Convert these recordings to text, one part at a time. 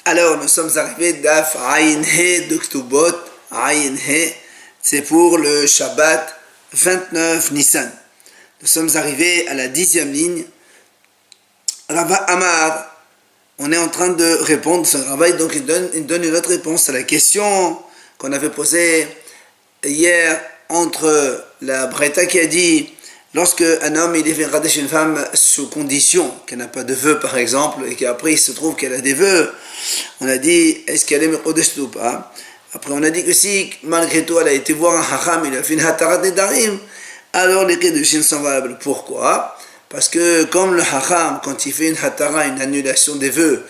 Alors, nous sommes arrivés d'Af Ayin He de Ktubot, Ayin He, c'est pour le Shabbat 29 Nissan. Nous sommes arrivés à la 10e ligne. Rava Amar, on est en train de répondre, ce Rava, donc il donne une autre réponse à la question qu'on avait posée hier entre la Breta qui a dit lorsque un homme il est fait rattacher une femme sous condition qu'elle n'a pas de vœux par exemple et qu'après il se trouve qu'elle a des vœux, on a dit est-ce qu'elle est mekodesh ou pas. Après on a dit que si malgré tout elle a été voir un hacham, il a fait une hatarat nedarim, alors les kedushin sont valables. Pourquoi? Parce que comme le hacham, quand il fait une hatara, une annulation des vœux,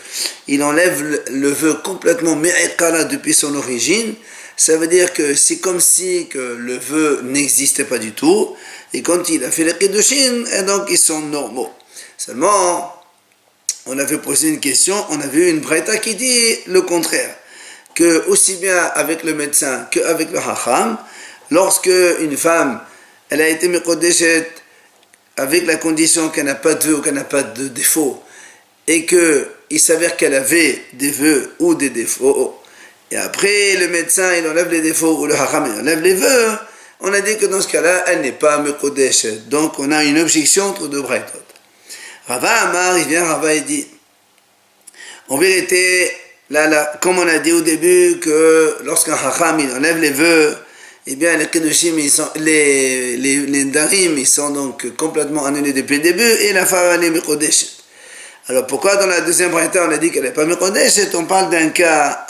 il enlève le vœu complètement me'ekala depuis son origine. Ça veut dire que c'est comme si que le vœu n'existait pas du tout. Et quand il a fait les kedushin, et donc ils sont normaux. Seulement, on avait posé une question, on a vu une breta qui dit le contraire. Que aussi bien avec le médecin qu'avec le hacham, lorsque une femme, elle a été mekodeshet avec la condition qu'elle n'a pas de vœux ou qu'elle n'a pas de défaut, et qu'il s'avère qu'elle avait des vœux ou des défauts, et après le médecin il enlève les défauts ou le hacham il enlève les vœux, on a dit que dans ce cas-là, elle n'est pas mekodeshet. Donc on a une objection entre deux braitot. Rava Amar, il vient, Rava il dit, en vérité, là, comme on a dit au début que lorsqu'un hacham il enlève les vœux, eh bien les kedushim, les darim, ils sont donc complètement annulés depuis le début et la femme elle est mekodeshet. Alors pourquoi dans la deuxième braïta on a dit qu'elle n'est pas mekodeshet? On parle d'un cas,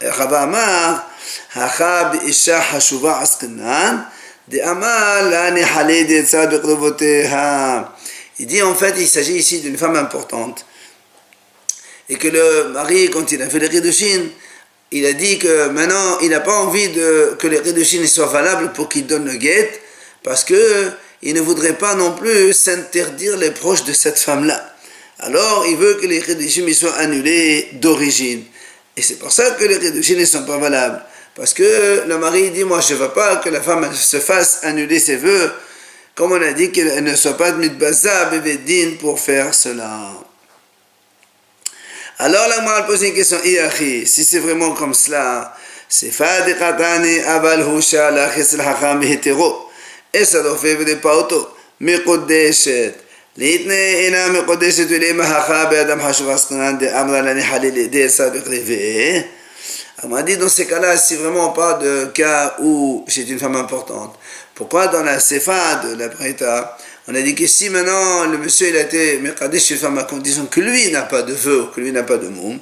Rava Amar, hachab isha hashuva askenan, de amar la nehale de tzad beqrovoteha. Il dit en fait il s'agit ici d'une femme importante et que le mari quand il a fait les kedushin, il a dit que maintenant il n'a pas envie que les kedushin soient valables pour qu'il donne le guet parce que il ne voudrait pas non plus s'interdire les proches de cette femme-là. Alors il veut que les kedushin soient annulés d'origine. Et c'est pour ça que les kedushin ne sont pas valables. Parce que le mari dit, moi je ne veux pas que la femme se fasse annuler ses vœux, comme on a dit qu'elle ne soit pas mitbaza bevedin pour faire cela. Alors la Gemara pose une question, si c'est vraiment comme cela, c'est fadi qatani aval husha la khis al-hacham hetero, et ça doit faire des pautos, mekodeshet. L'itne ina mekodeshet le mahacha be'adam hashuv asqanan de amra lani halil de ça de rêver. On m'a dit dans ces cas-là, si vraiment on parle de cas où c'est une femme importante, pourquoi dans la sefa de la Breta, on a dit que si maintenant le monsieur il a été mekadesh chez une femme à condition que lui n'a pas de vœu, que lui n'a pas de moum,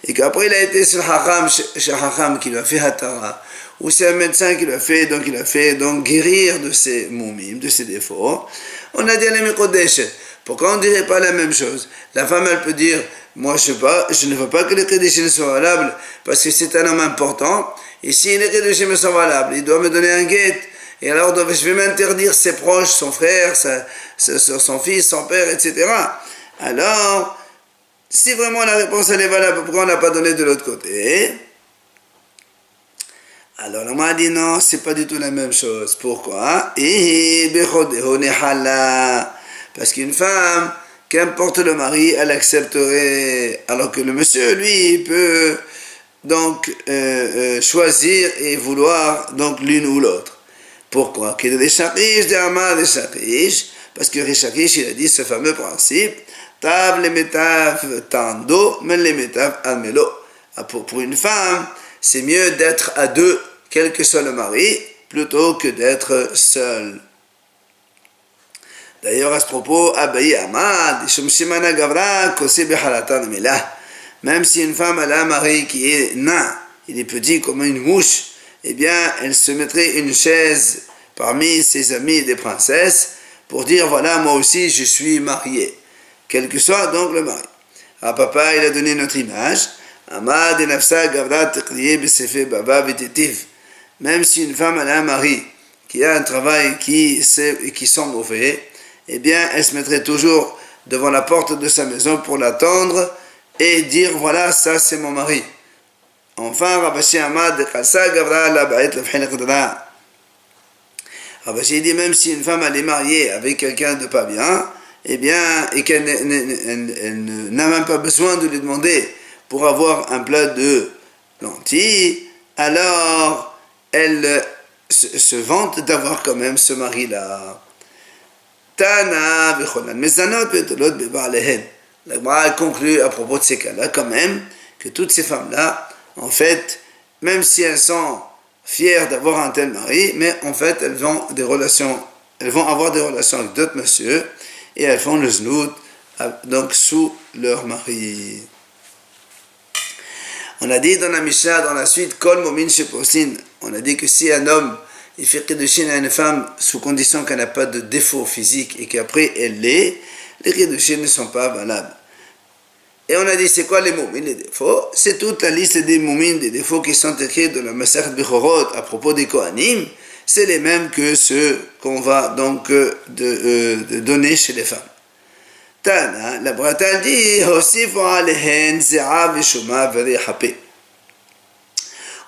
et qu'après il a été sur chez Hacham qui lui a fait hatara, ou c'est un médecin qui lui a fait, donc il a fait donc guérir de ses moumim, de ses défauts, on a dit elle est mekadesh. Pourquoi on ne dirait pas la même chose? La femme elle peut dire, moi je ne veux pas que les kedushin soient valables parce que c'est un homme important, et si les kedushin sont valables, il doit me donner un guet, et alors je vais m'interdire ses proches, son frère, son fils, son père, etc. Alors, si vraiment la réponse elle est valable, pourquoi on n'a pas donné de l'autre côté? Alors on m'a dit non, c'est pas du tout la même chose. Pourquoi? Parce qu'une femme, qu'importe le mari, elle accepterait, alors que le monsieur, lui, peut donc choisir et vouloir donc l'une ou l'autre. Pourquoi? Parce que Rishakish, il a dit ce fameux principe, Tav le metav tando, men le metav almelo. Pour une femme, c'est mieux d'être à deux, quel que soit le mari, plutôt que d'être seul. D'ailleurs, à ce propos, Abaye Amad, même si une femme a un mari qui est nain, il est petit comme une mouche, eh bien, elle se mettrait une chaise parmi ses amis des princesses pour dire, voilà, moi aussi, je suis mariée. Quel que soit donc le mari. Ah, papa, il a donné notre image. Amad et Nafsa Gavra Tekriye Besefe Baba Vitetiv. Même si une femme a un mari qui a un travail qui sent mauvais, eh bien, elle se mettrait toujours devant la porte de sa maison pour l'attendre et dire, voilà, ça c'est mon mari. Enfin, Rabashi Ahmad, Khalsa Gavra la Ba'et la Fhin Qadra. Rabashi dit, même si une femme elle est mariée avec quelqu'un de pas bien, eh bien, et qu'elle n'a même pas besoin de lui demander pour avoir un plat de lentilles, alors elle se vante d'avoir quand même ce mari-là. Tana v'chonan mezanot v'etolot beba'alehen. La Gemara conclut à propos de ces cas-là quand même que toutes ces femmes-là, en fait, même si elles sont fières d'avoir un tel mari, mais en fait elles vont avoir des relations avec d'autres messieurs et elles font le znout donc sous leur mari. On a dit dans la Mishnah, dans la suite, Kol momin sheposin. On a dit que si un homme il fait Kiddushin à une femme sous condition qu'elle n'a pas de défaut physique et qu'après elle l'est, les Kiddushin ne sont pas valables. Et on a dit, c'est quoi les moumines, les défauts? C'est toute la liste des moumines, des défauts qui sont écrits dans la Masechet Bechorot à propos des Kohanim. C'est les mêmes que ceux qu'on va donc de donner chez les femmes. Tana, la Bratal dit,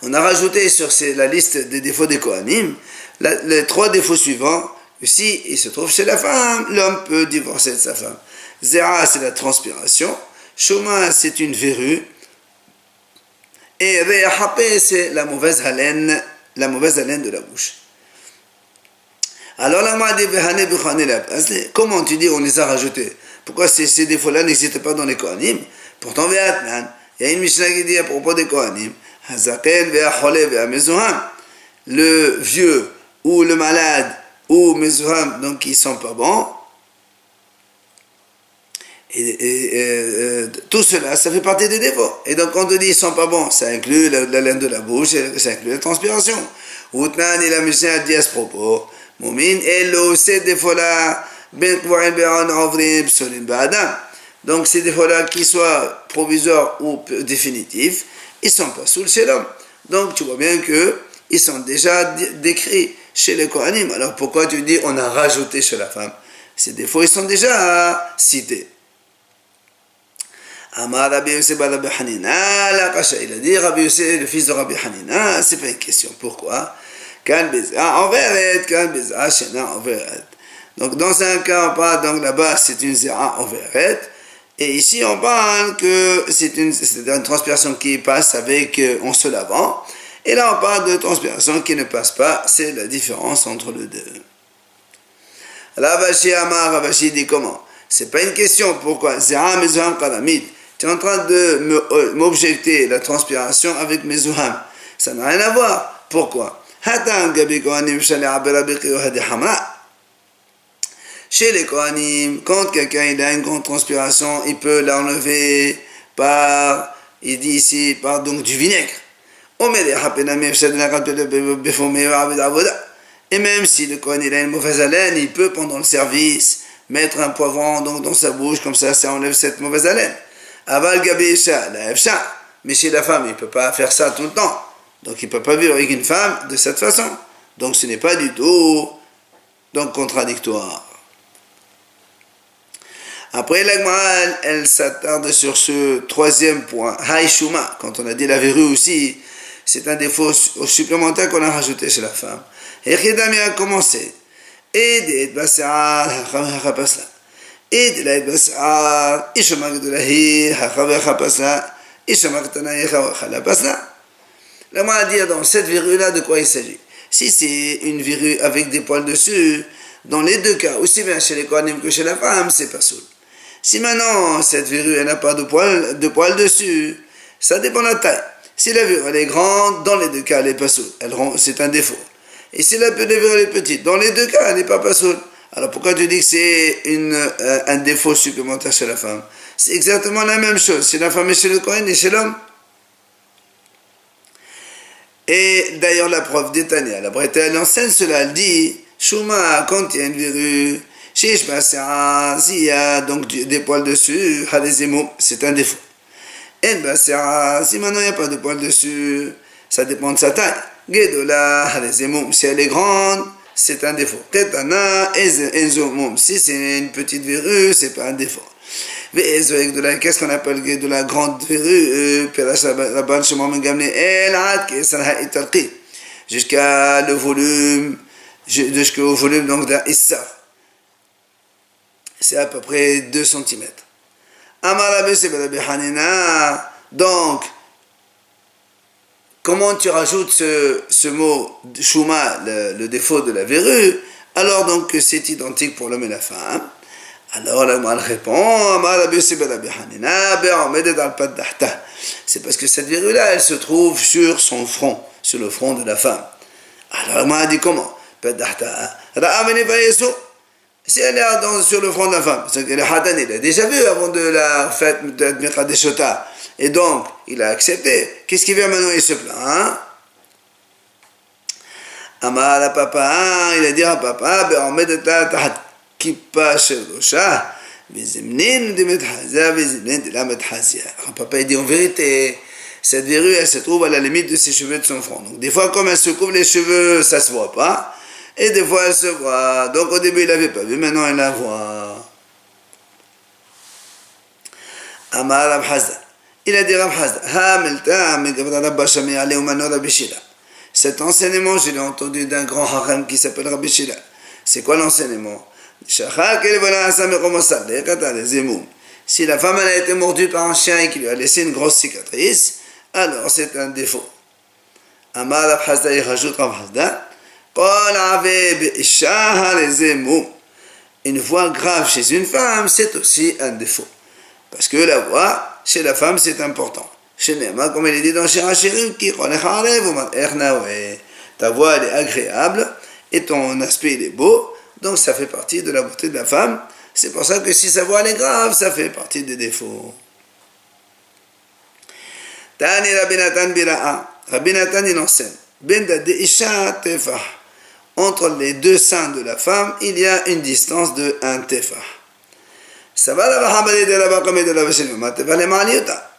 on a rajouté sur la liste des défauts des Kohanim les 3 défauts suivants. Si il se trouve chez la femme, l'homme peut divorcer de sa femme. Zera, c'est la transpiration. Shoma, c'est une verrue. Et Re'ahapé, c'est la mauvaise haleine de la bouche. Alors la Ma'adi Behane Bechane la comment tu dis on les a rajoutés? Pourquoi ces défauts-là n'existaient pas dans les Kohanim? Pourtant, Ve'atnan, il y a une Mishnah qui dit à propos des Kohanim, Hazaken Ve'achole Ve'amezuham, le vieux ou le malade ou Mezuham, donc ils ne sont pas bons. Et tout cela, ça fait partie des défauts. Et donc, quand on dit ils ne sont pas bons, ça inclut la laine de la bouche, ça inclut la transpiration. Outnan, il a Mishnah a dit à ce propos, Moumin, Elo, ces défauts-là, Ben Kouarin Be'an Avrim, Psolin Ba'adam. Donc, ces défauts-là, qu'ils soient provisoires ou définitifs, ils ne sont pas sous chez l'homme. Donc, tu vois bien qu'ils sont déjà décrits chez les Kohanim. Alors, pourquoi tu dis on a rajouté chez la femme? Ces défauts, ils sont déjà cités. Amar Rabbi Yosef bar Rabbi Hanina, la Kasha, il a dit Rabbi Yosef, le fils de Rabbi Hanina, c'est pas une question. Pourquoi? Kan Beza, en vérité, Kan Beza, Shena, en vérité. Donc, dans un cas, on parle, donc là-bas, c'est une Zera en vérité. Et ici, on parle que c'est une transpiration qui passe avec, en se lavant. Et là, on parle de transpiration qui ne passe pas. C'est la différence entre les deux. Ravashi Amar, Ravashi dit comment? C'est pas une question. Pourquoi? Zera Mezuham Kalamid. Tu es en train de m'objecter la transpiration avec Mezuham. Ça n'a rien à voir. Pourquoi? Chez les Kohanim, quand quelqu'un il a une grande transpiration, il peut l'enlever par, il dit ici, par donc du vinaigre. Et même si le Kohen il a une mauvaise haleine, il peut pendant le service mettre un poivron donc dans sa bouche, comme ça enlève cette mauvaise haleine. Aval Gabi Isha, la Efsha. Mais chez la femme, il ne peut pas faire ça tout le temps. Donc il ne peut pas vivre avec une femme de cette façon. Donc ce n'est pas du tout donc contradictoire. Après la Gemara, elle s'attarde sur ce 3e point. Haïshuma, quand on a dit la verrue aussi, c'est un défaut supplémentaire qu'on a rajouté chez la femme. Et Khidami a commencé. Et des Basar, Hachapasla. Et de la Basar, Ishamak de la Hi, Hachapasla, Ishamak Tanaï, Hachapasla. La Gemara a dit dans cette verrue-là de quoi il s'agit. Si c'est une verrue avec des poils dessus, dans les deux cas, aussi bien chez les Kohanim que chez la femme, c'est pas soul. Si maintenant, cette verrue, elle n'a pas de poils dessus, ça dépend de la taille. Si la verrue, elle est grande, dans les deux cas, elle n'est pas soul. C'est un défaut. Et si la verrue, elle est petite, dans les deux cas, elle n'est pas soul. Alors pourquoi tu dis que c'est un défaut supplémentaire chez la femme? C'est exactement la même chose. Chez la femme et chez le Kohen et chez l'homme. Et d'ailleurs, la preuve d'Etania, la Breta, elle enseigne cela, elle dit, Shuma, quand il y a une verrue, s'il y a donc des poils dessus, c'est un défaut. Si maintenant il n'y a pas de poils dessus, ça dépend de sa taille. Si elle est grande, c'est un défaut. Si c'est une petite verrue, c'est pas un défaut. Qu'est-ce qu'on appelle de la grande verrue? Jusqu'au volume donc d'un issa. C'est à peu près 2 cm. Donc, comment tu rajoutes ce mot Shuma, le défaut de la verrue, alors donc que c'est identique pour l'homme et la femme? Alors la Gemara répond, c'est parce que cette verrue-là, elle se trouve sur son front, sur le front de la femme. Alors la Gemara dit comment? Si elle est sur le front de la femme, c'est que le Hatan, il a déjà vu avant de la fête de Mikadeshota, et donc il a accepté. Qu'est-ce qu'il vient maintenant? Il se plaint. Amar la papa, il a dit à papa, papa il dit en vérité, cette verrue elle se trouve à la limite de ses cheveux de son front. Donc des fois comme elle se couvre les cheveux, ça se voit pas. Et des fois elle se voit. Donc au début il l'avait pas vu, maintenant il la voit. Amar Rab Hazda. Il a dit Rab Hazda, cet enseignement, je l'ai entendu d'un grand haram qui s'appelle Rabbi Shila. C'est quoi l'enseignement? Si la femme elle a été mordue par un chien et qui lui a laissé une grosse cicatrice, alors c'est un défaut. Amar Rab Hazda, il rajoute Rab Hazda. Une voix grave chez une femme, c'est aussi un défaut. Parce que la voix, chez la femme, c'est important. Chez Nema, comme il est dit dans Shira Shirim, ta voix, elle est agréable et ton aspect, il est beau. Donc, ça fait partie de la beauté de la femme. C'est pour ça que si sa voix, elle est grave, ça fait partie des défauts. Tani Rabbi Natan Bira'a. Rabbi Natan, il enseigne. Benda de Isha Tefah. Entre les deux seins de la femme, il y a une distance de 1 tefah. Ça va la Bahamadi de la Bakamé de la Vashilim, Tefah les Maliota.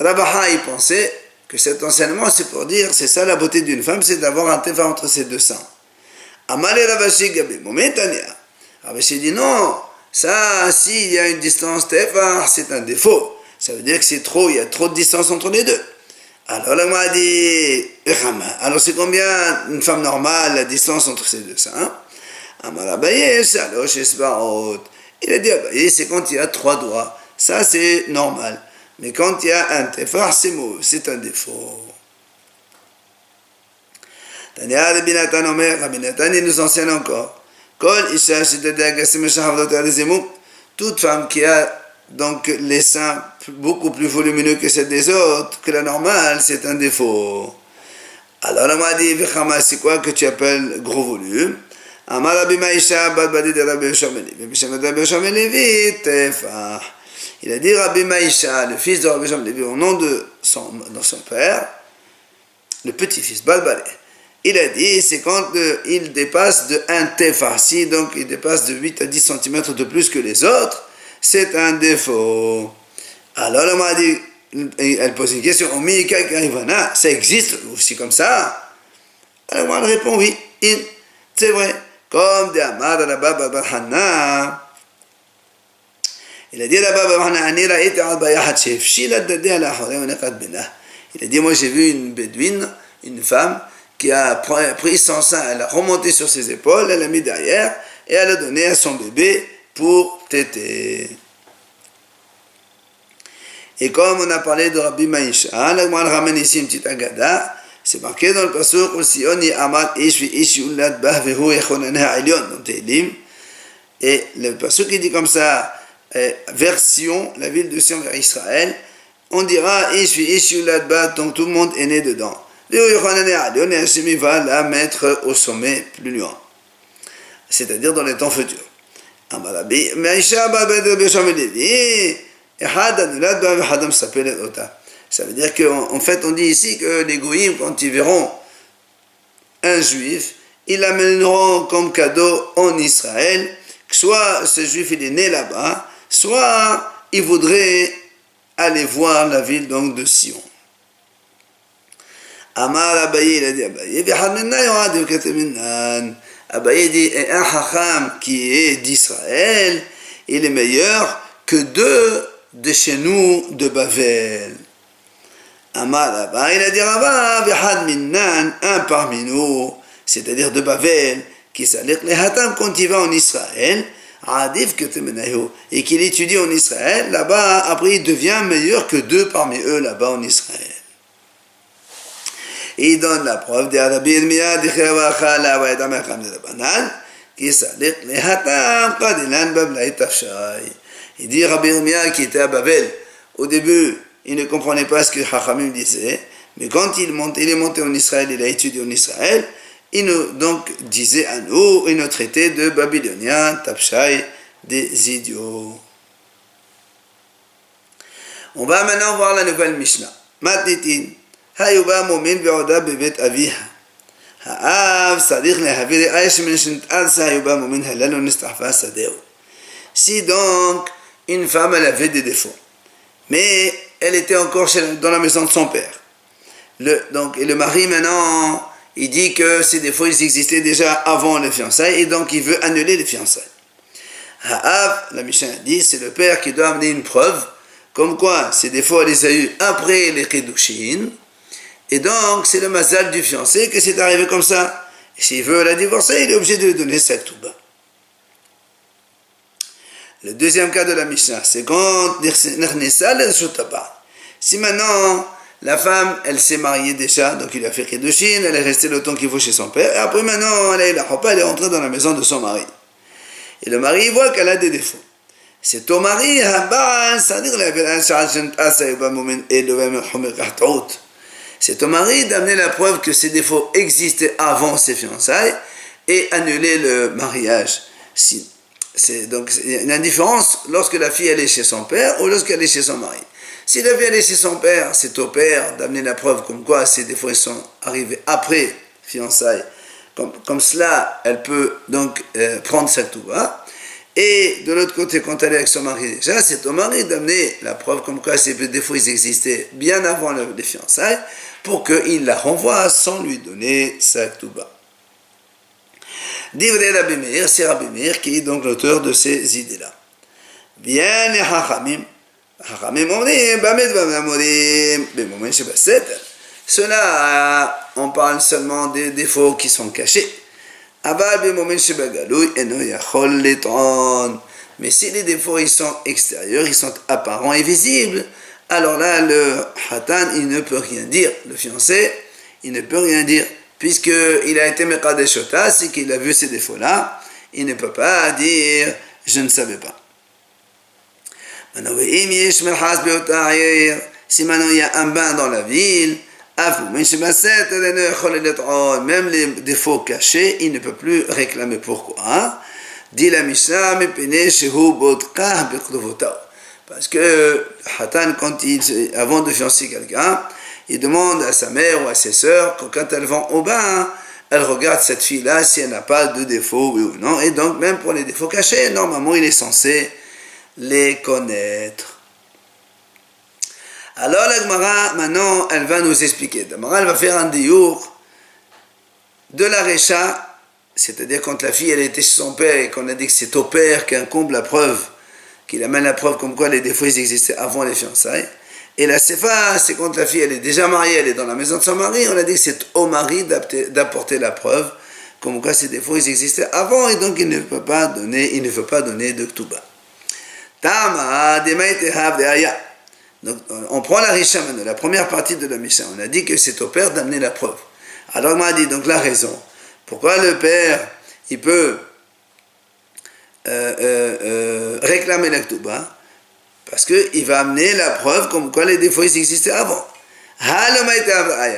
Rabaha, il pensait que cet enseignement, c'est pour dire, c'est ça la beauté d'une femme, c'est d'avoir un tefah entre ses deux seins. Amale Rabashi Gabi, Momentania. Rabashi dit non, ça, s'il y a une distance tefah, c'est un défaut. Ça veut dire que c'est trop, il y a trop de distance entre les deux. Alors là, m'a dit, alors c'est combien une femme normale, la distance entre ses deux seins? Il a dit, c'est quand il y a 3 doigts. Ça, c'est normal. Mais quand il y a un tefah, c'est mauvais, c'est un défaut. Tania Rabbi Natan Omer, Rabbi Natan, il nous enseigne encore. Toute femme qui a donc les seins beaucoup plus volumineux que celles des autres, que la normale, c'est un défaut. Alors on m'a dit, c'est quoi que tu appelles gros volume? Amar Rabbi Maïcha, Badbadi de Rabbi Yoshameli, il a dit Rabbi Maïcha, le fils de Rabbi Yoshameli, au nom de son père, le petit-fils, Badbadi, il a dit, c'est quand il dépasse de 1 tefah, si donc il dépasse de 8 à 10 cm de plus que les autres, c'est un défaut. Alors elle m'a dit, elle pose une question, ça existe aussi comme ça? Alors elle répond oui, c'est vrai. Comme de Amar Rabba Barhana, il a dit là-bas, il a dit, moi j'ai vu une bédouine, une femme, qui a pris son sein, elle a remonté sur ses épaules, elle l'a mis derrière, et elle a donné à son bébé pour téter. Et comme on a parlé de Rabbi Maïcha, on ramène ici une petite agada, c'est marqué dans le pasuk aussi, on y amat ish vi ish yulad bah vehu echonaneh ha'ilyon, dans Tehillim, et le pasuk qui dit comme ça, vers Sion, la ville de Sion vers Israël, on dira ish vi ish yulad bah, donc tout le monde est né dedans. Vehu echonaneh ha'ilyon, et Hachem va la mettre au sommet plus loin, c'est-à-dire dans les temps futurs. Rabbi Maïcha bah ben Rabbi Yoshameli dit, ça veut dire qu'en fait on dit ici que les goïms quand ils verront un juif, ils l'amèneront comme cadeau en Israël, que soit ce juif il est né là-bas, soit il voudrait aller voir la ville donc de Sion. Amar Abaye, il a dit Abaye dit, un hacham qui est d'Israël, il est meilleur que 2 de chez nous de Bavel. Amar Rabba, il a dit Rabba, v'had minnan, un parmi nous, c'est-à-dire de Bavel, qui s'alerte les hatam quand il va en Israël, Adif que temenahu, et qu'il étudie en Israël, là-bas, après il devient meilleur que deux parmi eux là-bas en Israël. Et il donne la preuve de Rabbi Yirmiyah de Chevachala wa Edam Echam de Rabanan, qui s'allit les Hatam Qadilan Bablai Tafshai. Il dit Rabbi Yirmiyah qui était à Babel, au début, il ne comprenait pas ce que Chachamim disait, mais quand il est monté en Israël, il a étudié en Israël, il nous donc disait à nous, il nous traitait de Babyloniens, Tafshai, des idiots. On va maintenant voir la nouvelle Mishnah. Matnitin. היובה מומין בעודה בבית אביה. האב צריך להביא ראיה שמשנתעד היובה מומין הללו נסתחפה שדהו. Si donc une femme elle avait des défauts, mais elle était encore dans la maison de son père. Et le mari maintenant, il dit que ces défauts ils existaient déjà avant les fiançailles et donc il veut annuler les fiançailles. Ha'av, la Mishnah dit, c'est le père qui doit amener une preuve, comme quoi ces défauts elle les a eus après les Kedushin. Et donc, c'est le mazal du fiancé que c'est arrivé comme ça. Et s'il veut la divorcer, il est obligé de lui donner sa ktouba. Le deuxième cas de la Mishnah, c'est quand si maintenant, la femme, elle s'est mariée déjà, donc il a fait Kedushin, elle est restée le temps qu'il faut chez son père, et après maintenant, elle a eu la repas, elle est rentrée dans la maison de son mari. Et le mari, il voit qu'elle a des défauts. C'est au mari, c'est au mari d'amener la preuve que ces défauts existaient avant ses fiançailles et annuler le mariage. Donc il y a une différence lorsque la fille elle est chez son père ou lorsqu'elle est chez son mari. Si la fille elle est chez son père, c'est au père d'amener la preuve comme quoi ces défauts sont arrivés après fiançailles. Comme cela, elle peut donc prendre sa ktouba. Et de l'autre côté, quand elle est avec son mari déjà, c'est au mari d'amener la preuve comme quoi ces défauts ils existaient bien avant les fiançailles pour qu'il la renvoie sans lui donner sa ktouba. Divrei Rabbi Meir, c'est Rabbi Meir qui est donc l'auteur de ces idées-là. Bien les Hachamim, omrim, bamed v'amorim, bemomen shebaset. Cela, on parle seulement des défauts qui sont cachés. Mais si les défauts ils sont extérieurs, ils sont apparents et visibles, alors là, le Hatan, il ne peut rien dire. Le fiancé, il ne peut rien dire. Puisqu'il a été Mekadeshota, c'est qu'il a vu ces défauts-là, il ne peut pas dire « je ne savais pas ». Si maintenant il y a un bain dans la ville, même les défauts cachés, il ne peut plus réclamer. Pourquoi? Dit la Mishnah, parce que Hatan, avant de fiancer quelqu'un, il demande à sa mère ou à ses sœurs que quand elles vont au bain, elles regardent cette fille-là si elle n'a pas de défauts, oui ou non. Et donc, même pour les défauts cachés, normalement, il est censé les connaître. Alors la Gemara, maintenant, elle va nous expliquer. La Gemara, elle va faire un diour de la Recha, c'est-à-dire quand la fille, elle était chez son père et qu'on a dit que c'est au père qu'incombe la preuve, qu'il amène la preuve comme quoi les défauts ils existaient avant les fiançailles. Et la Sefa, c'est quand la fille, elle est déjà mariée, elle est dans la maison de son mari, on a dit que c'est au mari d'apporter la preuve, comme quoi ces défauts ils existaient avant et donc il ne veut pas donner de ktouba. Tama, demaitehav de aya. Donc, on prend la Risha maintenant, la première partie de la Mishnah. On a dit que c'est au père d'amener la preuve. Alors, on m'a dit, donc, la raison. Pourquoi le père, il peut réclamer la ktouba? Parce qu'il va amener la preuve comme quoi les défauts ils existaient avant.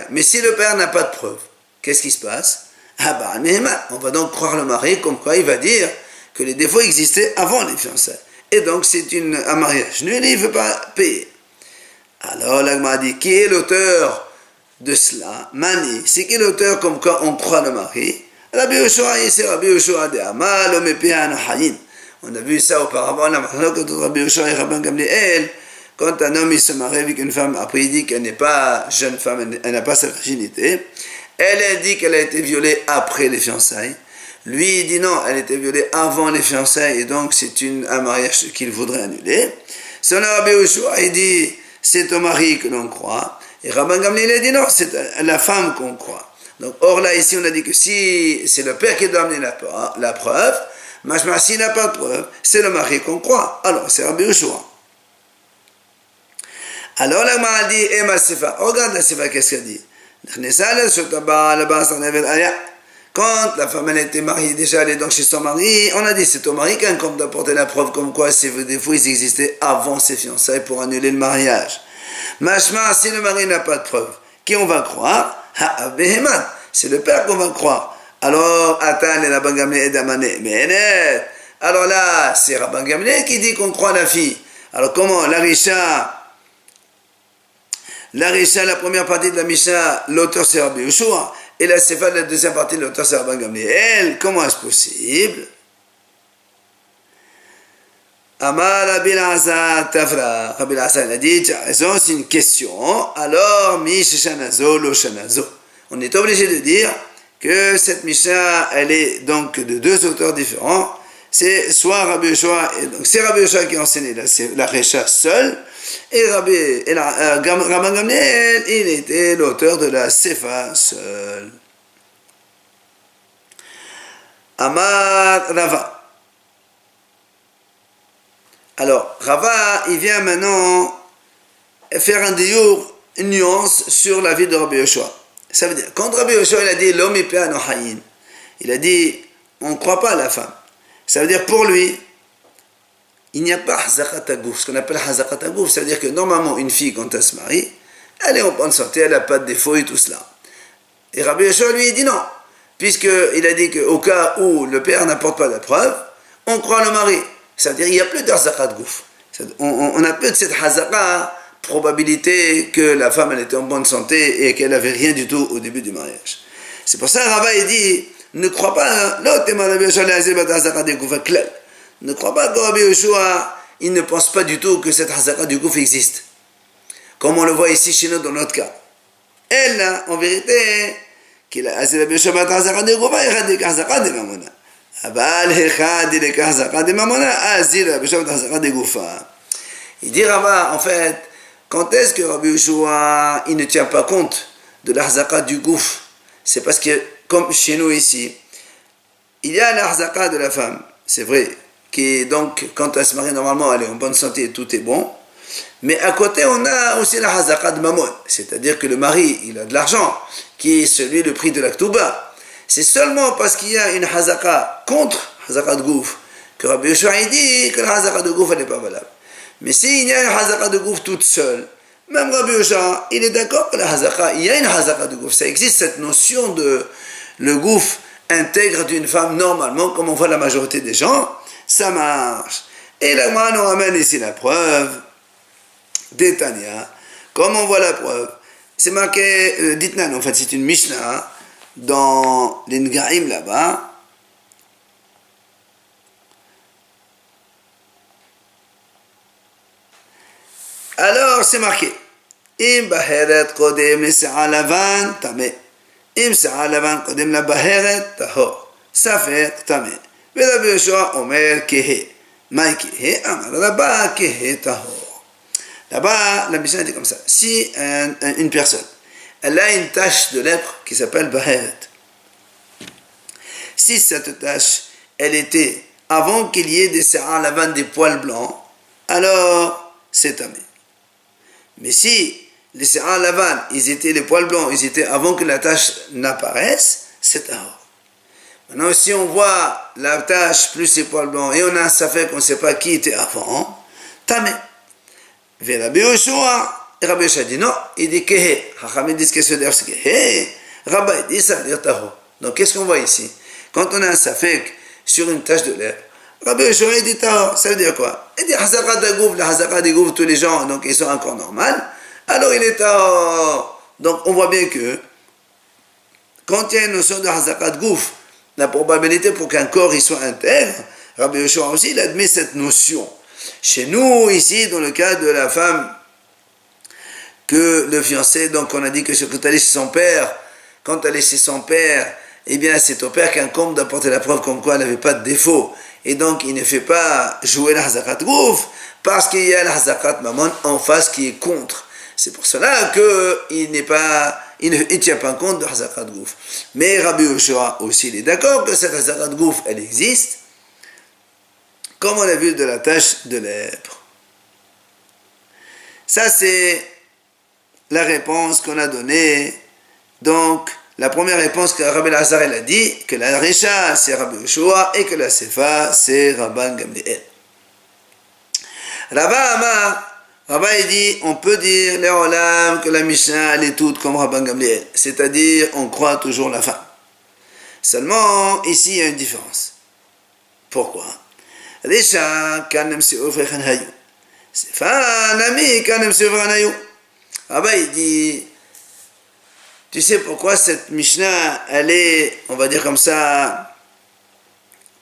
Mais si le père n'a pas de preuve, qu'est-ce qui se passe? On va donc croire le mari comme quoi il va dire que les défauts existaient avant les fiançailles. Et donc, c'est un mariage nul et il ne veut pas payer. Alors, l'Agma dit, qui est l'auteur de cela? Mani, c'est qui est l'auteur comme quoi on croit le mari? Rabbi Yoshua, c'est Rabbi Yoshua de Amal, on a vu ça auparavant, Rabbi Yoshua et Rabban Gamliel, quand un homme il se marie avec une femme, après il dit qu'elle n'est pas jeune femme, elle n'a pas sa virginité, elle dit qu'elle a été violée après les fiançailles. Lui, il dit non, elle a été violée avant les fiançailles, et donc c'est un mariage qu'il voudrait annuler. Selon Rabbi Yoshua, il dit, c'est au mari que l'on croit. Et Rabban Gamliel a dit non, c'est à la femme qu'on croit. Donc, or là, ici, on a dit que si c'est le père qui doit amener la preuve, Mashma, s'il n'a pas de preuve, c'est le mari qu'on croit. Alors, c'est Rabbi Yoshua. Alors, la Gemara dit, ma Sefa, regarde la Sefa, qu'est-ce qu'elle dit? Quand la femme elle était mariée, déjà elle est donc chez son mari, on a dit c'est au mari qui incombe d'apporter la preuve comme quoi ces défauts ils existaient avant ses fiançailles pour annuler le mariage. Mashma, si le mari n'a pas de preuve, qui on va croire? C'est le père qu'on va croire. Alors, Atan et Rabban Gamliel et Damane. Mais alors là, c'est Rabban Gamliel qui dit qu'on croit la fille. Alors comment? La première partie de la Misha, l'auteur c'est Rabbi Yoshua. Et la Sefa, la deuxième partie de l'auteur c'est Rabban Gamliel. Comment est-ce possible? Amar Rabbi Elazar Tafra. Rabbi Elazar il a dit, tu as raison, c'est une question. Alors, Mish Shanazo, Lo Shanazo. On est obligé de dire que cette Misha, elle est donc de deux auteurs différents. C'est soit Rabbi Yoshua, donc c'est Rabbi Yoshua qui a enseigné la Recha seul, et Rabban Gamliel, il était l'auteur de la Sefa seul. Amar Rava. Alors, Rava, il vient maintenant faire un diour, une nuance sur la vie de Rabbi Yoshua. Ça veut dire, quand Rabbi Yoshua il a dit l'homme il a dit on ne croit pas à la femme. Ça veut dire pour lui, il n'y a pas hazakat agouf. Ce qu'on appelle hazakat agouf, ça veut dire que normalement une fille quand elle se marie, elle est en bonne santé, elle n'a pas de défaut et tout cela. Et Rabbi Yoshua lui il dit non, puisqu'il a dit qu'au cas où le père n'apporte pas la preuve, on croit le mari. Ça veut dire qu'il n'y a plus de hazakat agouf. On n'a plus de cette hazakat probabilité que la femme elle était en bonne santé et qu'elle n'avait rien du tout au début du mariage. C'est pour ça que Rava il dit ne crois pas ne crois pas que Rabbi Yoshua il ne pense pas du tout que cette hazaka du gouf existe comme on le voit ici chez nous dans notre cas. Elle en vérité qu'il a Rabbi Yoshua bat hazaka du gouf et dit hazaka de mamona abal hechad il est hazaka de mamona azil Rabbi Yoshua bat hazaka de gouf. Il dit Rava en fait quand est-ce que Rabbi Yoshua il ne tient pas compte de la hazaka du gouf? C'est parce que comme chez nous ici, il y a la hazaka de la femme, c'est vrai, qui donc quand elle se marie normalement elle est en bonne santé et tout est bon, mais à côté on a aussi la hazaka de mammon, c'est-à-dire que le mari il a de l'argent, qui est celui le prix de la ktuba. C'est seulement parce qu'il y a une hazaka contre hazaka de gouf que Rabbi Yoshua il dit que la hazaka de gouf elle n'est pas valable. Mais s'il y a une hazaka de gouf toute seule, même Rabbi Yoshua il est d'accord que la hazaka, il y a une hazaka de gouf, ça existe cette notion de le gouf intègre d'une femme normalement, comme on voit la majorité des gens, ça marche. Et la Gemara nous ramène ici la preuve d'Etania. Comme on voit la preuve, c'est marqué, Ditnan, en fait c'est une Mishnah dans les Ngaïm là-bas. Alors c'est marqué, Im baheret kodem l'is'a lavan tameh. אם שיער לבן קודם לבהרת, טהור. ספק טמא. ורבי יהושע אומר כהה. מהי כהה? אמר רבה כהה טהור. Là-bas, la Mishnah dit comme ça. Si une personne, elle a une tache de lèpre qui s'appelle baheret. Si cette tache, elle était avant qu'il y ait des sé'ar lavan, des poils blancs, alors c'est tamé. Mais si les sé'ar lavan, les poils blancs, ils étaient avant que la tache n'apparaisse, c'est tahor. Maintenant, si on voit la tache plus les poils blancs et on a un safek qu'on ne sait pas qui était avant, tamé. Vers Rabbi Yoshua, et Rabbi Yoshua dit non, il dit kehe. Chachamim disent que ce d'ailleurs c'est kehe. Rabbi dit ça veut dire tahor. Donc qu'est-ce qu'on voit ici? Quand on a un safek sur une tache de lèvre, Rabbi Yoshua dit tahor. Ça veut dire quoi? Il dit hazaka d'agouf, la hazaka d'agouf, tous les gens, donc ils sont encore normaux. Alors il est tahor. Donc on voit bien que quand il y a une notion de hazaka d'agouf, la probabilité pour qu'un corps il soit intègre, Rabbi Yoshua aussi il admet cette notion. Chez nous, ici, dans le cas de la femme, que le fiancé, donc on a dit que quand elle est chez son père, eh bien c'est au père qu'incombe d'apporter la preuve comme quoi elle n'avait pas de défaut. Et donc il ne fait pas jouer la hazakat gouf, parce qu'il y a la hazakat mammon en face qui est contre. C'est pour cela qu'il ne tient pas compte de hazakat gouf. Mais Rabbi Yoshua aussi, il est d'accord que cette hazakat gouf, elle existe, comme on a vu de la tache de lèpre. Ça, c'est la réponse qu'on a donnée. Donc, la première réponse que Rabbi Elazar a dit, que la Recha, c'est Rabbi Yoshua, et que la Sefa, c'est Rabban Gamliel. Rava Amar, Rava il dit, on peut dire, les Olam, que la Mishnah, elle est toute comme Rabban Gamliel. C'est-à-dire, on croit toujours la fin. Seulement, ici, il y a une différence. Pourquoi? Recha, kanem se'of rechan hayu. Sefa, nami, kanem se'of rechan hayu. Rava il dit, tu sais pourquoi cette Mishnah, elle est, on va dire comme ça,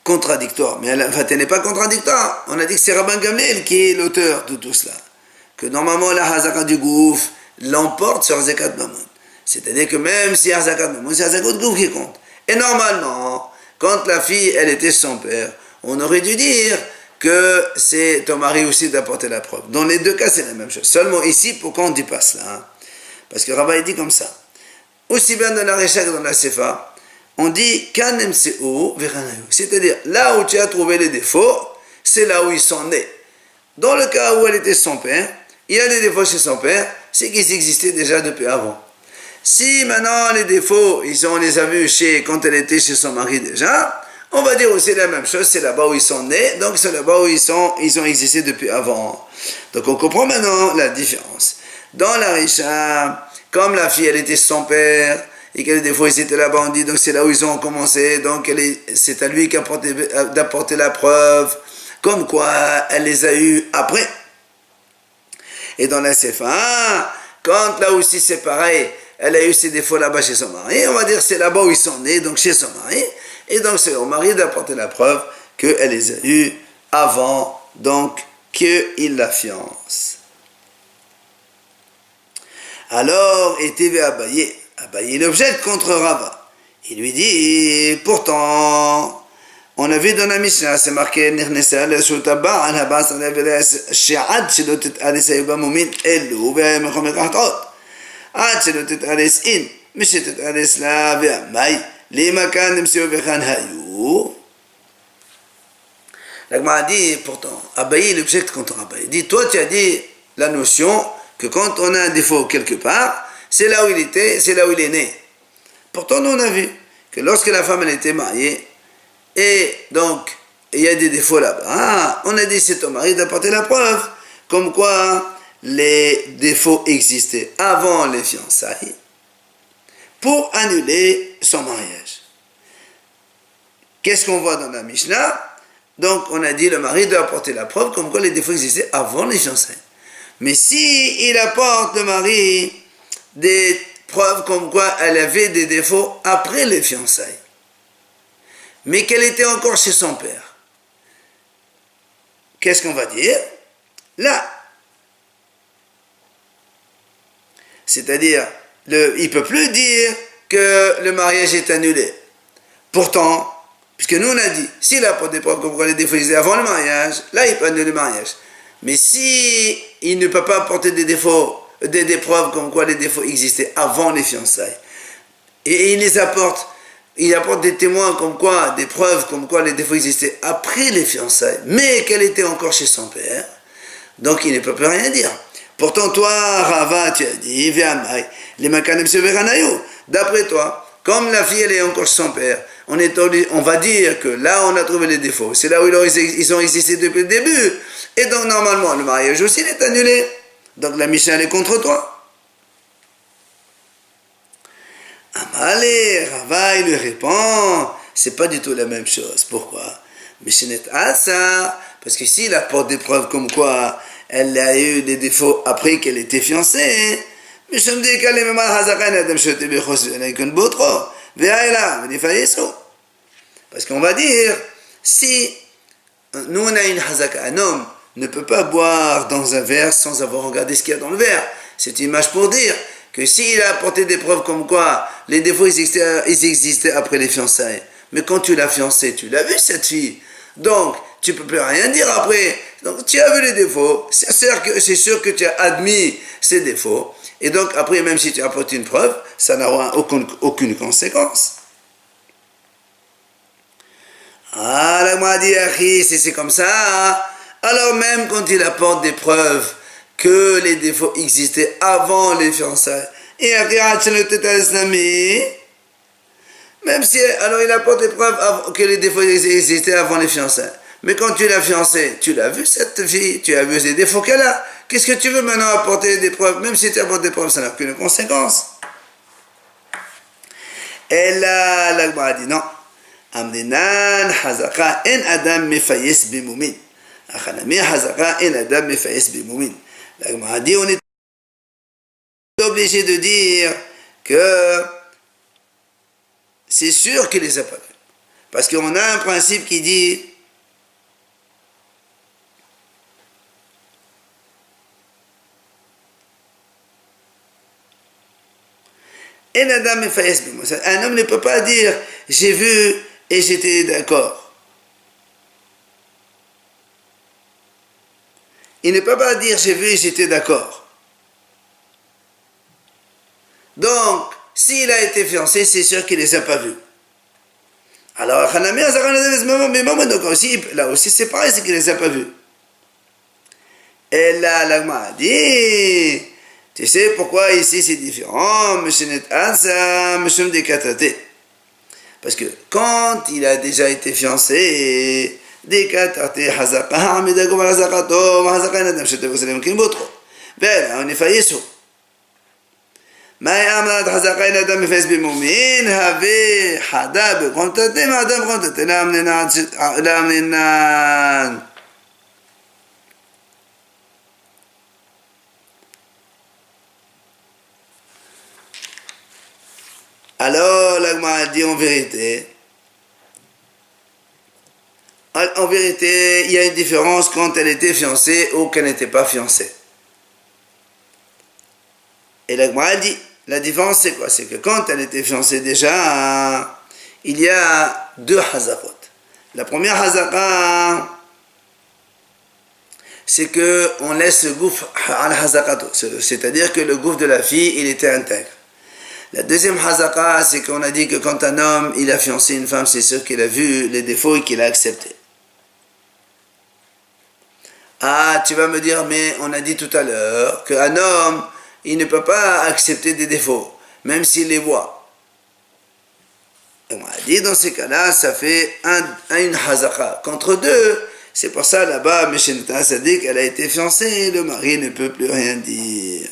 contradictoire. Mais elle n'est pas contradictoire. On a dit que c'est Rabban Gamliel qui est l'auteur de tout cela. Que normalement, la Hazaka du Gouf l'emporte sur Zakat Mammon. C'est-à-dire que même si Zakat Mammon, c'est Zakat Gouf qui compte. Et normalement, quand la fille, elle était sans père, on aurait dû dire que c'est ton mari aussi d'apporter la preuve. Dans les deux cas, c'est la même chose. Seulement ici, pourquoi on ne dit pas cela? Parce que Rabba, il dit comme ça. Aussi bien dans la Recha que dans la Sefa, on dit Kanem Seo Veranayu. C'est-à-dire, là où tu as trouvé les défauts, c'est là où ils sont nés. Dans le cas où elle était sans père, il y a des défauts chez son père, c'est qu'ils existaient déjà depuis avant. Si maintenant les défauts, on les a vus quand elle était chez son mari déjà, on va dire aussi la même chose, c'est là-bas où ils sont nés, donc c'est là-bas où ils ont existé depuis avant. Donc on comprend maintenant la différence. Dans la Recha, comme la fille elle était sans père, et que les défauts ils étaient là-bas, on dit donc c'est là où ils ont commencé, donc c'est à lui d'apporter la preuve, comme quoi elle les a eus après. Et dans la Sefa, quand là aussi c'est pareil, elle a eu ses défauts là-bas chez son mari, on va dire c'est là-bas où ils sont nés, donc chez son mari, et donc c'est au mari d'apporter la preuve qu'elle les a eus avant, donc qu'il la fiance. Alors, était Abaye. Abaye, il objecte contre Rava. Il lui dit, pourtant, on a vu dans la Mishnah, c'est marqué, Nirnesa al-Sultaba, al-Habas, al-Averes, She'ad, Shelotet Alis-Ayuba Mumin, Elu, Ve'emechom Ekachtot. עד שלא תתארס אין, משתתארס לה והמי, למה כאן נמסעו וכאן היו. La Gemara dit, pourtant, Abaye, l'objecte contre Abaye, dit, toi tu as dit la notion que quand on a un défaut quelque part, c'est là où il était, c'est là où il est né. Pourtant, nous on a vu que lorsque la femme elle était mariée, et donc il y a des défauts là-bas, on a dit c'est ton mari d'apporter la preuve, comme quoi les défauts existaient avant les fiançailles pour annuler son mariage. Qu'est-ce qu'on voit dans la Mishnah? Donc on a dit le mari doit apporter la preuve comme quoi les défauts existaient avant les fiançailles. Mais si il apporte le mari des preuves comme quoi elle avait des défauts après les fiançailles, mais qu'elle était encore chez son père, qu'est-ce qu'on va dire? Là, c'est-à-dire, il ne peut plus dire que le mariage est annulé. Pourtant, puisque nous on a dit, s'il apporte des preuves comme quoi les défauts existaient avant le mariage, là il peut annuler le mariage. Mais si il ne peut pas apporter des preuves comme quoi les défauts existaient avant les fiançailles, et il apporte des témoins comme quoi, des preuves comme quoi les défauts existaient après les fiançailles, mais qu'elle était encore chez son père, donc il ne peut plus rien dire. Pourtant, toi, Rava, tu as dit, d'après toi, comme la fille elle est encore chez son père, on va dire que là on a trouvé les défauts, c'est là où ils ont existé depuis le début, et donc normalement le mariage aussi est annulé, donc la Mishnah elle est contre toi. Amalé, Rava il lui répond, c'est pas du tout la même chose. Pourquoi? Mishinet Asa, parce que s'il apporte des preuves comme quoi elle a eu des défauts après qu'elle était fiancée, parce qu'on va dire, si nous on a une hazaka, un homme ne peut pas boire dans un verre sans avoir regardé ce qu'il y a dans le verre. C'est une image pour dire que s'il a apporté des preuves comme quoi les défauts ils existaient après les fiançailles, mais quand tu l'as fiancée, tu l'as vu cette fille, donc tu ne peux plus rien dire après. Donc tu as vu les défauts, c'est sûr que tu as admis ces défauts, et donc après même si tu apportes une preuve, ça n'aura aucune conséquence. Ah, la Gemara dit, Akhi, si c'est comme ça, alors même quand il apporte des preuves que les défauts existaient avant les fiançailles, et même si, alors il apporte des preuves que les défauts existaient avant les fiançailles. Mais quand tu l'as fiancée, tu l'as vu cette fille, tu as vu les défauts qu'elle a. Qu'est-ce que tu veux maintenant apporter des preuves? Même si tu apportes des preuves, ça n'a aucune conséquence. Et là, la Gemara dit non. Amdinan hazaka en adam mefayes bimoumin. Achanami hazaka en adam mefayes bimoumin. La Gemara dit on est obligé de dire que c'est sûr qu'il les a pas vus. Parce qu'on a un principe qui dit un homme ne peut pas dire j'ai vu et j'étais d'accord. Il ne peut pas dire j'ai vu et j'étais d'accord. Donc, s'il a été fiancé, c'est sûr qu'il ne les a pas vus. Alors, là aussi c'est pareil, c'est qu'il ne les a pas vus. Et là, l'agma a dit, tu sais pourquoi ici c'est différent? Parce que quand il a déjà été fiancé, ما أمرت حزقين أدم فيس بمؤمن هذه حدا بقنتتي ما أدم قنتتي لا من alors l'agma a dit en vérité il y a une différence quand elle était fiancée ou qu'elle n'était pas fiancée. Et l'agma a dit la différence c'est quoi? C'est que quand elle était fiancée déjà, il y a deux hazakot. La première hazaka, c'est que on laisse le gouffre al hazakato, c'est-à-dire que le gouffre de la fille, il était intègre. La deuxième hazaka, c'est qu'on a dit que quand un homme, il a fiancé une femme, c'est sûr qu'il a vu les défauts et qu'il a accepté. Ah, tu vas me dire, mais on a dit tout à l'heure qu'un homme, il ne peut pas accepter des défauts, même s'il les voit. Et on a dit, dans ces cas-là, ça fait une hazaka. Contre deux, c'est pour ça, là-bas, Meshenita, ça dit qu'elle a été fiancée, le mari ne peut plus rien dire.